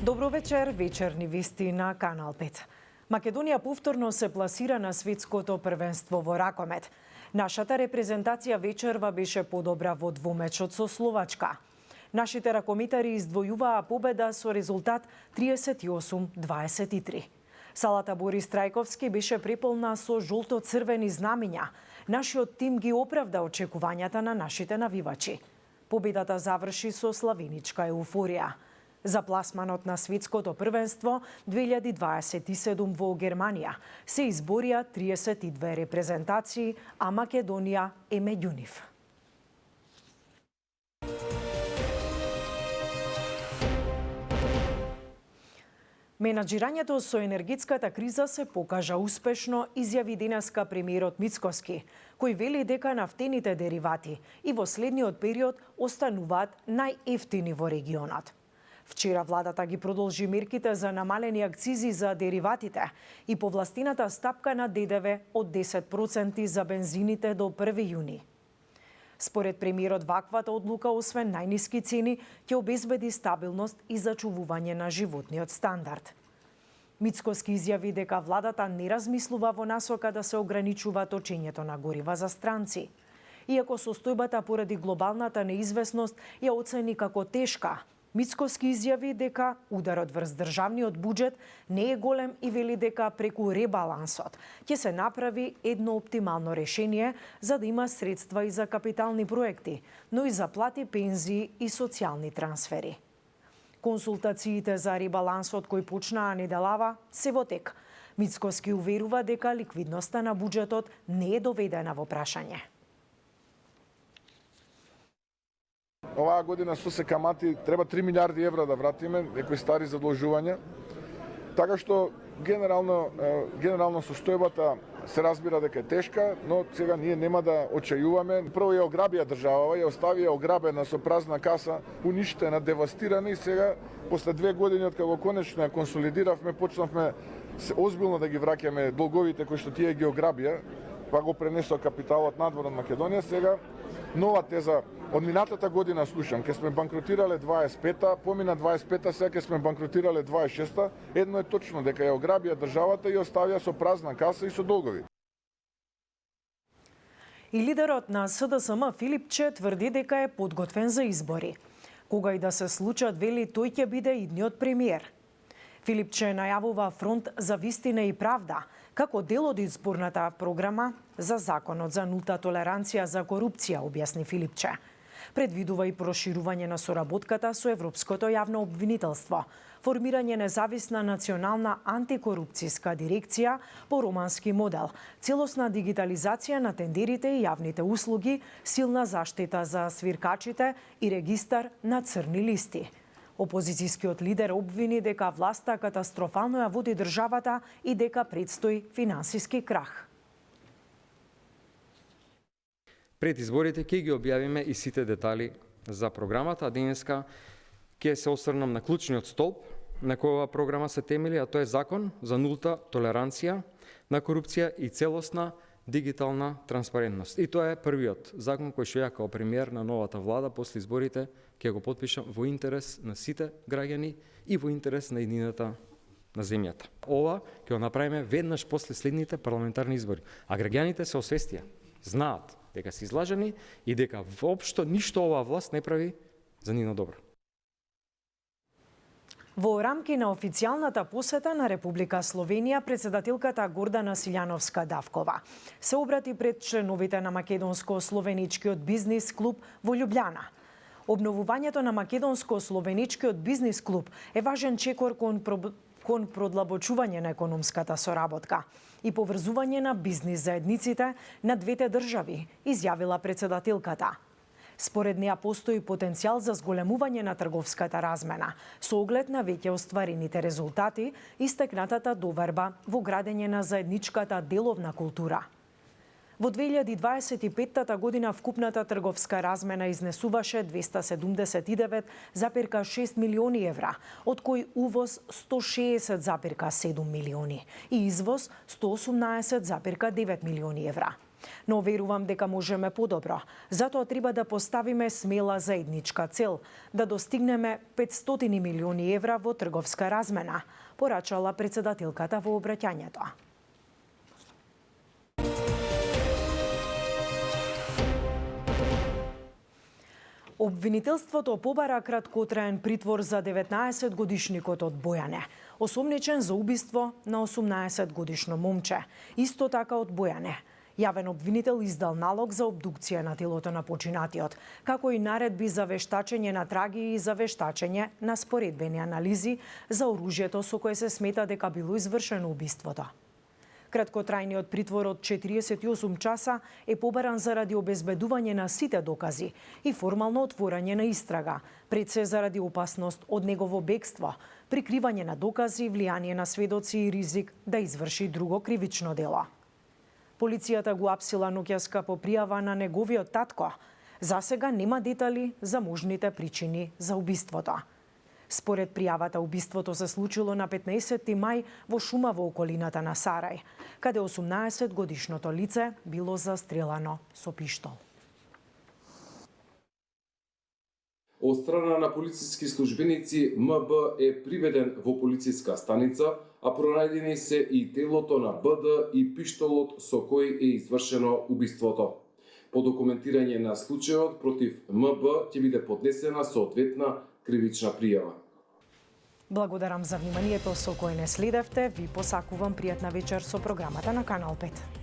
Добро вечер, вечерни вести на Канал 5. Македонија повторно се пласира на светското првенство во ракомет. Нашата репрезентација вечерва беше подобра во двумечот со Словачка. Нашите ракометари издвојуваа победа со резултат 38-23. Салата Борис Трајковски беше преполна со жолто-црвени знамиња. Нашиот тим ги оправда очекувањата на нашите навивачи. Победата заврши со славеничка еуфорија. За пласманот на светското првенство 2027 во Германија се изборија 32 репрезентации, а Македонија е меѓу нив. Менаџирањето со енергетската криза се покажа успешно, изјави денеска премиерот Мицкоски, кој вели дека нафтените деривати и во следниот период остануваат најевтини во регионот. Вчера владата ги продолжи мерките за намалени акцизи за дериватите и повластината стапка на ДДВ од 10% за бензините до 1 јуни. Според премиерот, ваквата одлука, освен најниски цени, ќе обезбеди стабилност и зачувување на животниот стандард. Мицкоски изјави дека владата не размислува во насока да се ограничува точењето на горива за странци. Иако состојбата поради глобалната неизвестност ја оцени како тешка, Мицкоски изјави дека ударот врз државниот буџет не е голем и вели дека преку ребалансот ќе се направи едно оптимално решение за да има средства и за капитални проекти, но и за плати, пензии и социјални трансфери. Консултациите за ребалансот кој почнаа неделава се во тек. Мицкоски уверува дека ликвидноста на буџетот не е доведена во прашање. Оваа година со се камати треба 3 милиарди евра да вратиме, некои стари задолжувања. Така што генерално состојбата се разбира дека е тешка, но сега ние нема да очајуваме. Прво ја ограбија државава, ја оставија ограбена со празна каса, уништена, девастирана и сега после 2 години од кога конечно ја консолидиравме, почнавме озбилно да ги враќаме долговите кои што тие ги ограбија, па го пренесоа капиталот надвор од Македонија. Сега нова теза од минатата година слушам, ке сме банкротирале 25-та, помина 25-та, сега ке сме банкротирале 26-та. Едно е точно, дека ја ограбија државата и оставија со празна каса и со долгови. И лидерот на СДСМ Филипче тврди дека е подготвен за избори. Кога и да се случат, вели, тој ќе биде идниот премиер. Филипче најавува фронт за вистина и правда, како дел од изборната програма за законот за нулта толеранција за корупција, објасни Филипче. Предвидува и проширување на соработката со Европското јавно обвинителство, формирање независна национална антикорупцијска дирекција по романски модел, целосна дигитализација на тендерите и јавните услуги, силна заштита за свиркачите и регистар на црни листи. Опозицијскиот лидер обвини дека власта катастрофално ја води државата и дека предстои финансиски крах. Пред изборите ќе ги објавиме и сите детали за програмата, а денеска ќе се осврнам на клучниот столб на кој оваа програма се темели, а тоа е закон за нулта толеранција на корупција и целосна дигитална транспарентност. И тоа е првиот закон кој што ја како премиер на новата влада после изборите ќе го потпишам во интерес на сите граѓани и во интерес на еднината на земјата. Ова ќе го направиме веднаш после следните парламентарни избори. А граѓаните се освестија, знаат дека се излажени и дека воопшто ништо оваа власт не прави за нивно добро. Во рамки на официјалната посета на Република Словенија, председателката Гордана Силјановска-Давкова се обрати пред членовите на Македонско-словеничкиот бизнис клуб во Љубљана. Обновувањето на Македонско-словеничкиот бизнис клуб е важен чекор кон продлабочување на економската соработка и поврзување на бизнис заедниците на двете држави, изјавила председателката. Според неа постои потенцијал за зголемување на трговската размена, со оглед на веќе остварените резултати и стекнатата доверба во градење на заедничката деловна култура. Во 2025 година вкупната трговска размена изнесуваше 279,6 милиони евра, од кои увоз 160,7 милиони и извоз 118,9 милиони евра. Но верувам дека можеме подобро. Затоа треба да поставиме смела заедничка цел да достигнеме 500 милиони евра во трговска размена, порачала председателката во обраќањето. Обвинителството побара краткотраен притвор за 19-годишникот од Бојане, осомничен за убиство на 18-годишно момче, исто така од Бојане. Јавен обвинител издал налог за обдукција на телото на починатиот, како и наредби за вештачење на траги и за вештачење на споредбени анализи за оружјето со кое се смета дека било извршено убиството. Краткотрајниот притвор од 48 часа е побаран заради обезбедување на сите докази и формално отворање на истрага, пред се заради опасност од негово бегство, прикривање на докази, влијание на сведоци и ризик да изврши друго кривично дело. Полицијата го апсила ноќеска по пријава на неговиот татко. Засега нема детали за можните причини за убиството. Според пријавата, убиството се случило на 15 мај во шума во околината на Сарај, каде 18-годишното лице било застрелано со пиштол. Од страна на полициски службеници, МБ е приведен во полициска станица, а пронајдени се и телото на БД и пиштолот со кој е извршено убиството. По документирање на случајот против МБ ќе биде поднесена соодветна кривична пријава. Благодарам за вниманието со кое не следевте. Ви посакувам пријатна вечер со програмата на Канал 5.